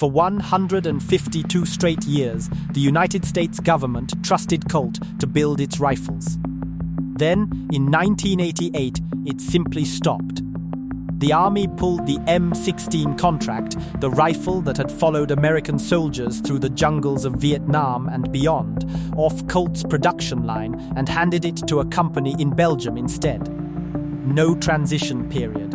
For 152 straight years, the United States government trusted Colt to build its rifles. Then, in 1988, it simply stopped. The Army pulled the M16 contract, the rifle that had followed American soldiers through the jungles of Vietnam and beyond, off Colt's production line and handed it to a company in Belgium instead. No transition period.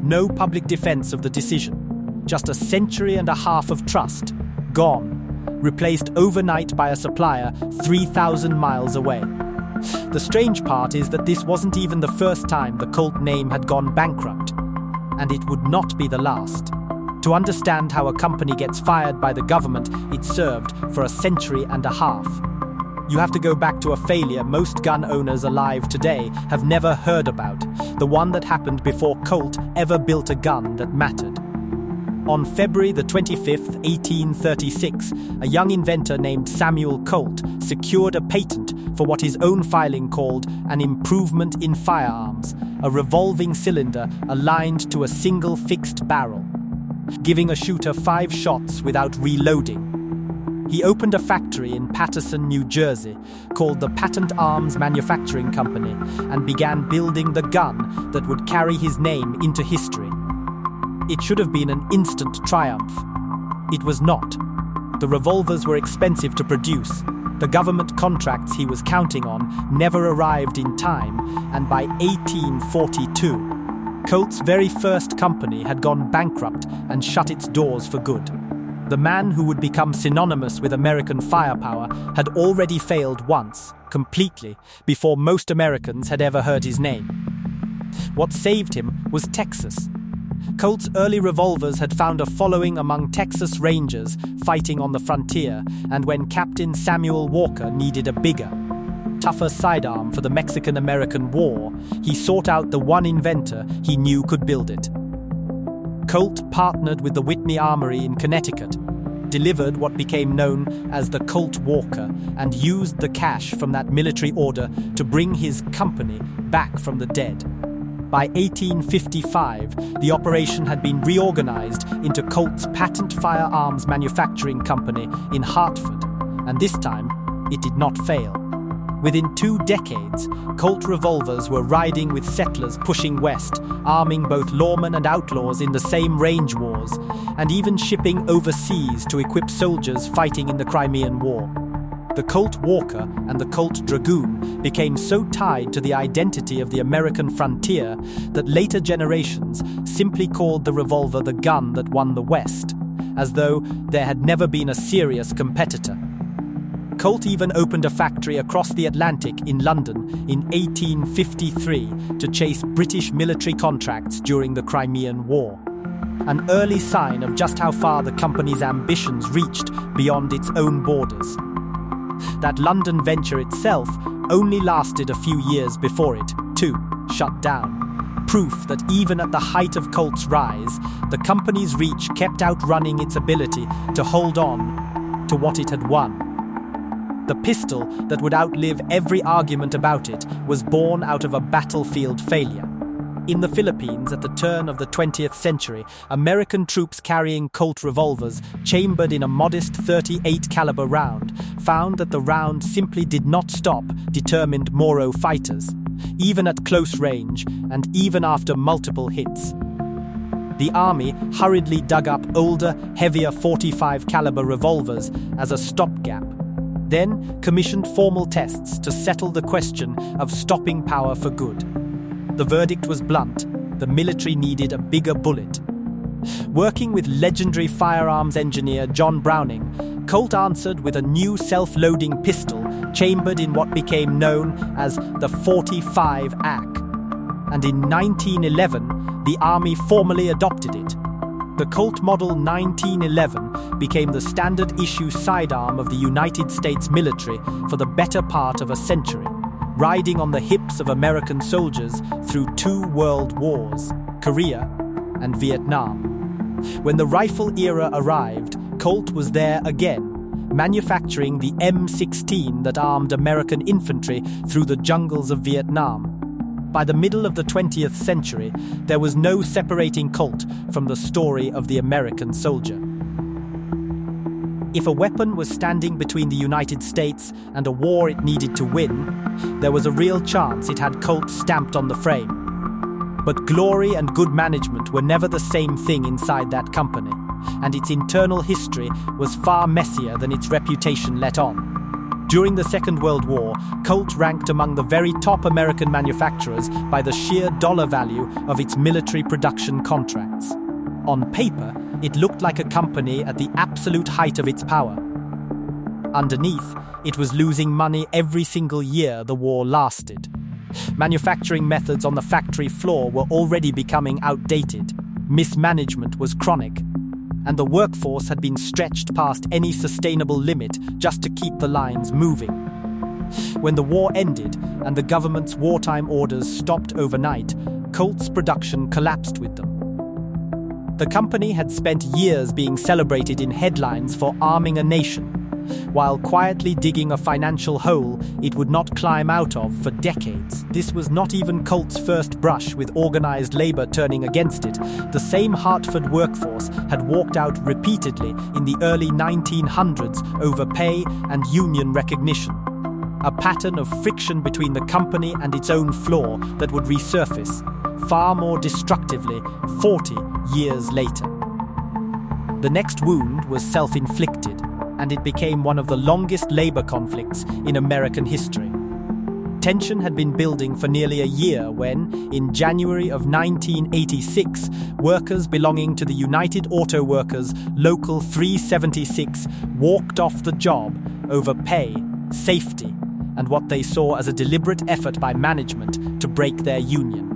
No public defense of the decision. Just a century and a half of trust, gone, replaced overnight by a supplier 3,000 miles away. The strange part is that this wasn't even the first time the Colt name had gone bankrupt, and it would not be the last. To understand how a company gets fired by the government it served for a century and a half, you have to go back to a failure most gun owners alive today have never heard about, the one that happened before Colt ever built a gun that mattered. On February the 25th, 1836, a young inventor named Samuel Colt secured a patent for what his own filing called an improvement in firearms, a revolving cylinder aligned to a single fixed barrel, giving a shooter 5 shots without reloading. He opened a factory in Paterson, New Jersey, called the Patent Arms Manufacturing Company, and began building the gun that would carry his name into history. It should have been an instant triumph. It was not. The revolvers were expensive to produce. The government contracts he was counting on never arrived in time, and by 1842, Colt's very first company had gone bankrupt and shut its doors for good. The man who would become synonymous with American firepower had already failed once, completely, before most Americans had ever heard his name. What saved him was Texas. Colt's early revolvers had found a following among Texas Rangers fighting on the frontier, and when Captain Samuel Walker needed a bigger, tougher sidearm for the Mexican-American War, he sought out the one inventor he knew could build it. Colt partnered with the Whitney Armory in Connecticut, delivered what became known as the Colt Walker, and used the cash from that military order to bring his company back from the dead. By 1855, the operation had been reorganized into Colt's Patent Firearms Manufacturing Company in Hartford, and this time, it did not fail. Within 2 decades, Colt revolvers were riding with settlers pushing west, arming both lawmen and outlaws in the same range wars, and even shipping overseas to equip soldiers fighting in the Crimean War. The Colt Walker and the Colt Dragoon became so tied to the identity of the American frontier that later generations simply called the revolver the gun that won the West, as though there had never been a serious competitor. Colt even opened a factory across the Atlantic in London in 1853 to chase British military contracts during the Crimean War, an early sign of just how far the company's ambitions reached beyond its own borders. That London venture itself only lasted a few years before it, too, shut down. Proof that even at the height of Colt's rise, the company's reach kept outrunning its ability to hold on to what it had won. The pistol that would outlive every argument about it was born out of a battlefield failure. In the Philippines at the turn of the 20th century, American troops carrying Colt revolvers, chambered in a modest .38 caliber round, found that the round simply did not stop determined Moro fighters, even at close range and even after multiple hits. The army hurriedly dug up older, heavier .45 caliber revolvers as a stopgap, then commissioned formal tests to settle the question of stopping power for good. The verdict was blunt. The military needed a bigger bullet. Working with legendary firearms engineer John Browning, Colt answered with a new self-loading pistol chambered in what became known as the .45 ACK. And in 1911, the Army formally adopted it. The Colt Model 1911 became the standard issue sidearm of the United States military for the better part of a century, riding on the hips of American soldiers through 2 world wars, Korea and Vietnam. When the rifle era arrived, Colt was there again, manufacturing the M16 that armed American infantry through the jungles of Vietnam. By the middle of the 20th century, there was no separating Colt from the story of the American soldier. If a weapon was standing between the United States and a war it needed to win, there was a real chance it had Colt stamped on the frame. But glory and good management were never the same thing inside that company, and its internal history was far messier than its reputation let on. During the Second World War, Colt ranked among the very top American manufacturers by the sheer dollar value of its military production contracts. On paper, it looked like a company at the absolute height of its power. Underneath, it was losing money every single year the war lasted. Manufacturing methods on the factory floor were already becoming outdated. Mismanagement was chronic, and the workforce had been stretched past any sustainable limit just to keep the lines moving. When the war ended and the government's wartime orders stopped overnight, Colt's production collapsed with them. The company had spent years being celebrated in headlines for arming a nation, while quietly digging a financial hole it would not climb out of for decades. This was not even Colt's first brush with organized labor turning against it. The same Hartford workforce had walked out repeatedly in the early 1900s over pay and union recognition. A pattern of friction between the company and its own floor that would resurface, far more destructively, 40 years later. The next wound was self-inflicted, and it became one of the longest labor conflicts in American history. Tension had been building for nearly a year when, in January of 1986, workers belonging to the United Auto Workers Local 376 walked off the job over pay, safety, and what they saw as a deliberate effort by management to break their union.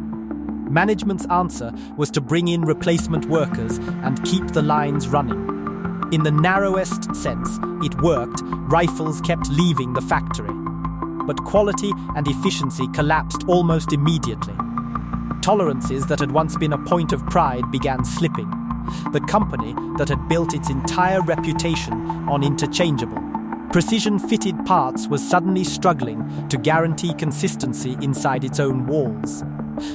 Management's answer was to bring in replacement workers and keep the lines running. In the narrowest sense, it worked. Rifles kept leaving the factory. But quality and efficiency collapsed almost immediately. Tolerances that had once been a point of pride began slipping. The company that had built its entire reputation on interchangeable, precision-fitted parts was suddenly struggling to guarantee consistency inside its own walls.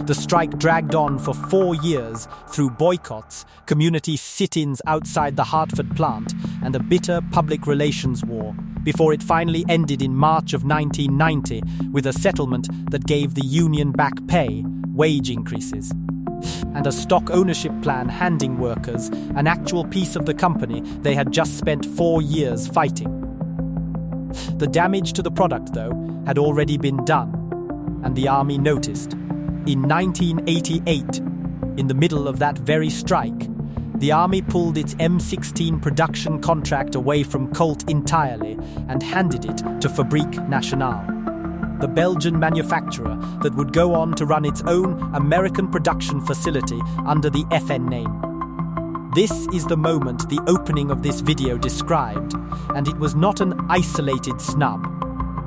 The strike dragged on for 4 years through boycotts, community sit-ins outside the Hartford plant, and a bitter public relations war, before it finally ended in March of 1990 with a settlement that gave the union back pay, wage increases, and a stock ownership plan handing workers an actual piece of the company they had just spent 4 years fighting. The damage to the product, though, had already been done, and the army noticed. In 1988, in the middle of that very strike, the army pulled its M16 production contract away from Colt entirely and handed it to Fabrique Nationale, the Belgian manufacturer that would go on to run its own American production facility under the FN name. This is the moment the opening of this video described, and it was not an isolated snub.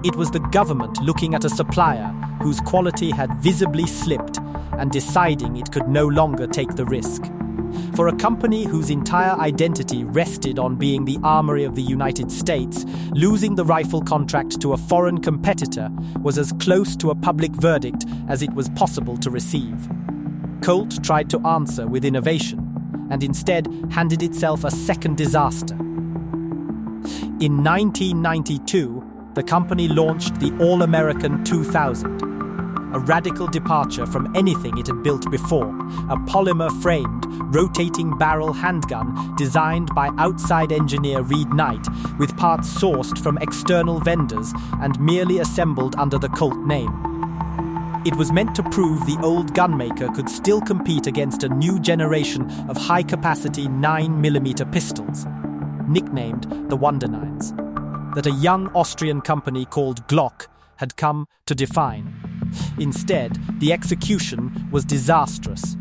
It was the government looking at a supplier whose quality had visibly slipped and deciding it could no longer take the risk. For a company whose entire identity rested on being the armory of the United States, losing the rifle contract to a foreign competitor was as close to a public verdict as it was possible to receive. Colt tried to answer with innovation, and instead handed itself a second disaster. In 1992, the company launched the All-American 2000, a radical departure from anything it had built before, a polymer-framed, rotating barrel handgun designed by outside engineer Reed Knight with parts sourced from external vendors and merely assembled under the Colt name. It was meant to prove the old gunmaker could still compete against a new generation of high-capacity 9mm pistols, nicknamed the Wonder Nines, that a young Austrian company called Glock had come to define. Instead, the execution was disastrous.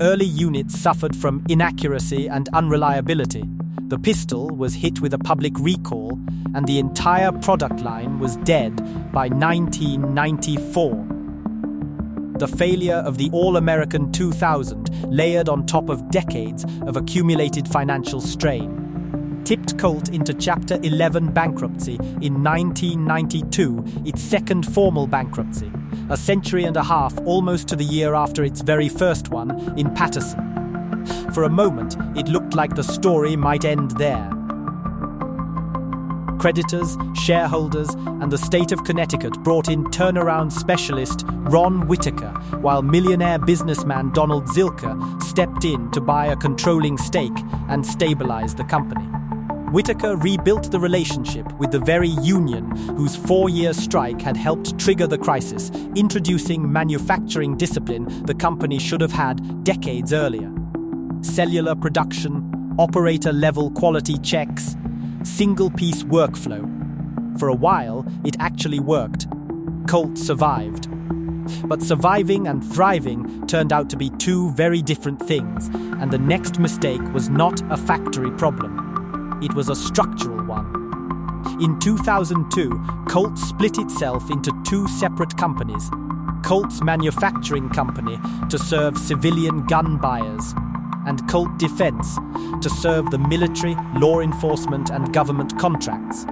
Early units suffered from inaccuracy and unreliability. The pistol was hit with a public recall, and the entire product line was dead by 1994. The failure of the All-American 2000, layered on top of decades of accumulated financial strain, tipped Colt into Chapter 11 bankruptcy in 1992, its second formal bankruptcy, a century and a half almost to the year after its very first one in Paterson. For a moment, it looked like the story might end there. Creditors, shareholders, and the state of Connecticut brought in turnaround specialist Ron Whitaker, while millionaire businessman Donald Zilker stepped in to buy a controlling stake and stabilize the company. Whitaker rebuilt the relationship with the very union whose 4-year strike had helped trigger the crisis, introducing manufacturing discipline the company should have had decades earlier. Cellular production, operator-level quality checks, single-piece workflow. For a while, it actually worked. Colt survived. But surviving and thriving turned out to be two very different things, and the next mistake was not a factory problem. It was a structural one. In 2002, Colt split itself into two separate companies. Colt's manufacturing company to serve civilian gun buyers, and Colt Defense to serve the military, law enforcement, and government contracts.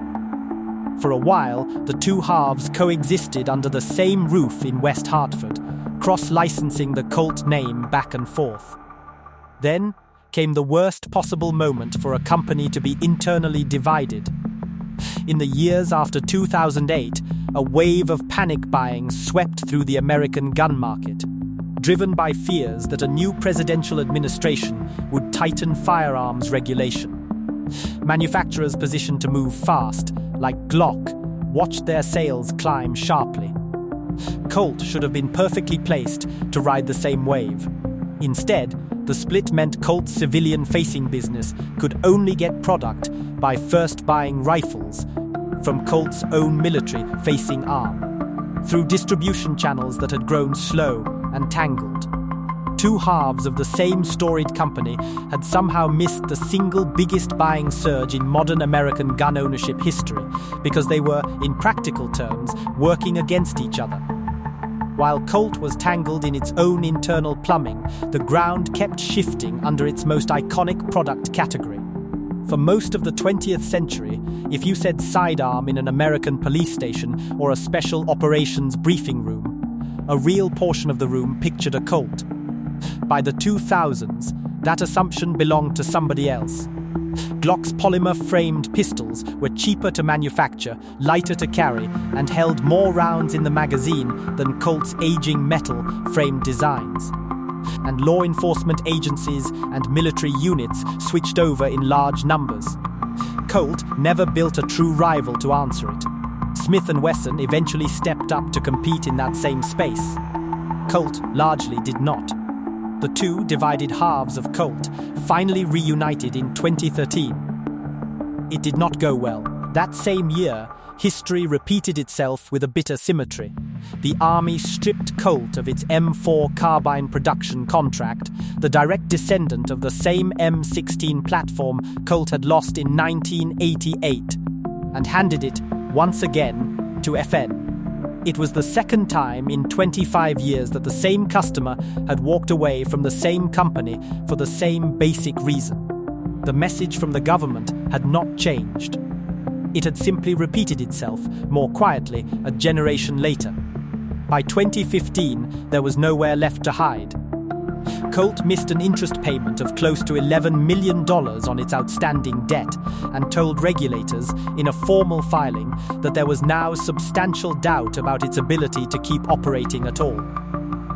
For a while, the two halves coexisted under the same roof in West Hartford, cross-licensing the Colt name back and forth. Then came the worst possible moment for a company to be internally divided. In the years after 2008, a wave of panic buying swept through the American gun market, driven by fears that a new presidential administration would tighten firearms regulation. Manufacturers positioned to move fast, like Glock, watched their sales climb sharply. Colt should have been perfectly placed to ride the same wave. Instead, the split meant Colt's civilian-facing business could only get product by first buying rifles from Colt's own military-facing arm, through distribution channels that had grown slow and tangled. Two halves of the same storied company had somehow missed the single biggest buying surge in modern American gun ownership history because they were, in practical terms, working against each other. While Colt was tangled in its own internal plumbing, the ground kept shifting under its most iconic product category. For most of the 20th century, if you said sidearm in an American police station or a special operations briefing room, a real portion of the room pictured a Colt. By the 2000s, that assumption belonged to somebody else. Glock's polymer-framed pistols were cheaper to manufacture, lighter to carry, and held more rounds in the magazine than Colt's aging metal-framed designs. And law enforcement agencies and military units switched over in large numbers. Colt never built a true rival to answer it. Smith & Wesson eventually stepped up to compete in that same space. Colt largely did not. The two divided halves of Colt finally reunited in 2013. It did not go well. That same year, history repeated itself with a bitter symmetry. The Army stripped Colt of its M4 carbine production contract, the direct descendant of the same M16 platform Colt had lost in 1988, and handed it, once again, to FN. It was the second time in 25 years that the same customer had walked away from the same company for the same basic reason. The message from the government had not changed. It had simply repeated itself, more quietly, a generation later. By 2015, there was nowhere left to hide. Colt missed an interest payment of close to $11 million on its outstanding debt and told regulators in a formal filing that there was now substantial doubt about its ability to keep operating at all.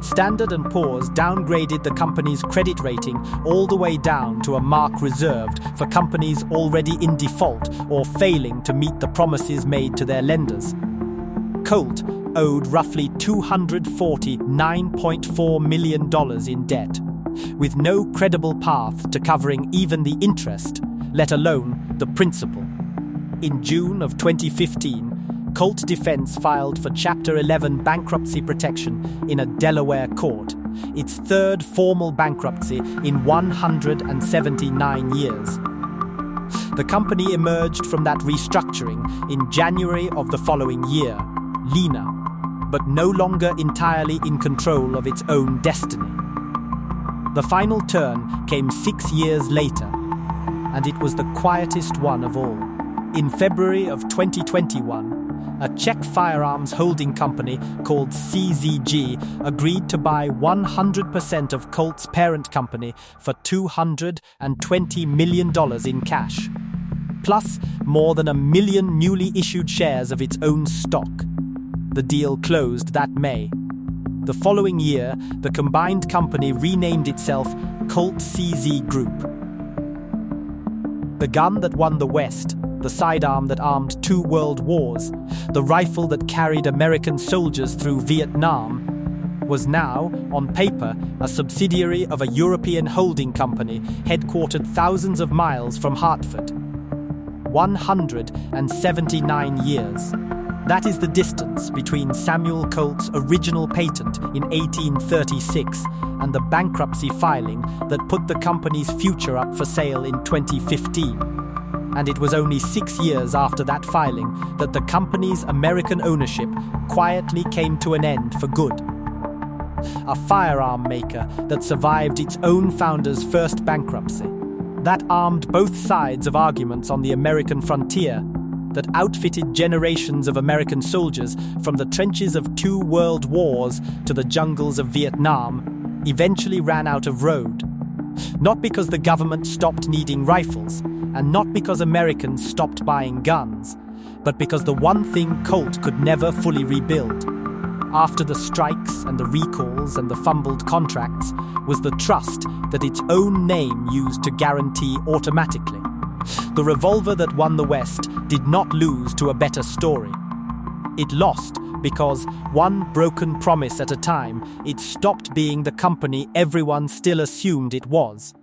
Standard & Poor's downgraded the company's credit rating all the way down to a mark reserved for companies already in default or failing to meet the promises made to their lenders. Colt owed roughly $249.4 million in debt, with no credible path to covering even the interest, let alone the principal. In June of 2015, Colt Defense filed for Chapter 11 bankruptcy protection in a Delaware court, its third formal bankruptcy in 179 years. The company emerged from that restructuring in January of the following year, leaner, but no longer entirely in control of its own destiny. The final turn came 6 years later, and it was the quietest one of all. In February of 2021, a Czech firearms holding company called CZG agreed to buy 100% of Colt's parent company for $220 million in cash. plus more than 1 million newly issued shares of its own stock. The deal closed that May. The following year, the combined company renamed itself Colt CZ Group. The gun that won the West, the sidearm that armed 2 world wars, the rifle that carried American soldiers through Vietnam, was now, on paper, a subsidiary of a European holding company headquartered thousands of miles from Hartford. 179 years. That is the distance between Samuel Colt's original patent in 1836 and the bankruptcy filing that put the company's future up for sale in 2015. And it was only 6 years after that filing that the company's American ownership quietly came to an end for good. A firearm maker that survived its own founder's first bankruptcy, that armed both sides of arguments on the American frontier, that outfitted generations of American soldiers from the trenches of 2 world wars to the jungles of Vietnam, eventually ran out of road. Not because the government stopped needing rifles, and not because Americans stopped buying guns, but because the one thing Colt could never fully rebuild, after the strikes and the recalls and the fumbled contracts, was the trust that its own name used to guarantee automatically. The revolver that won the West did not lose to a better story. It lost because, one broken promise at a time, it stopped being the company everyone still assumed it was.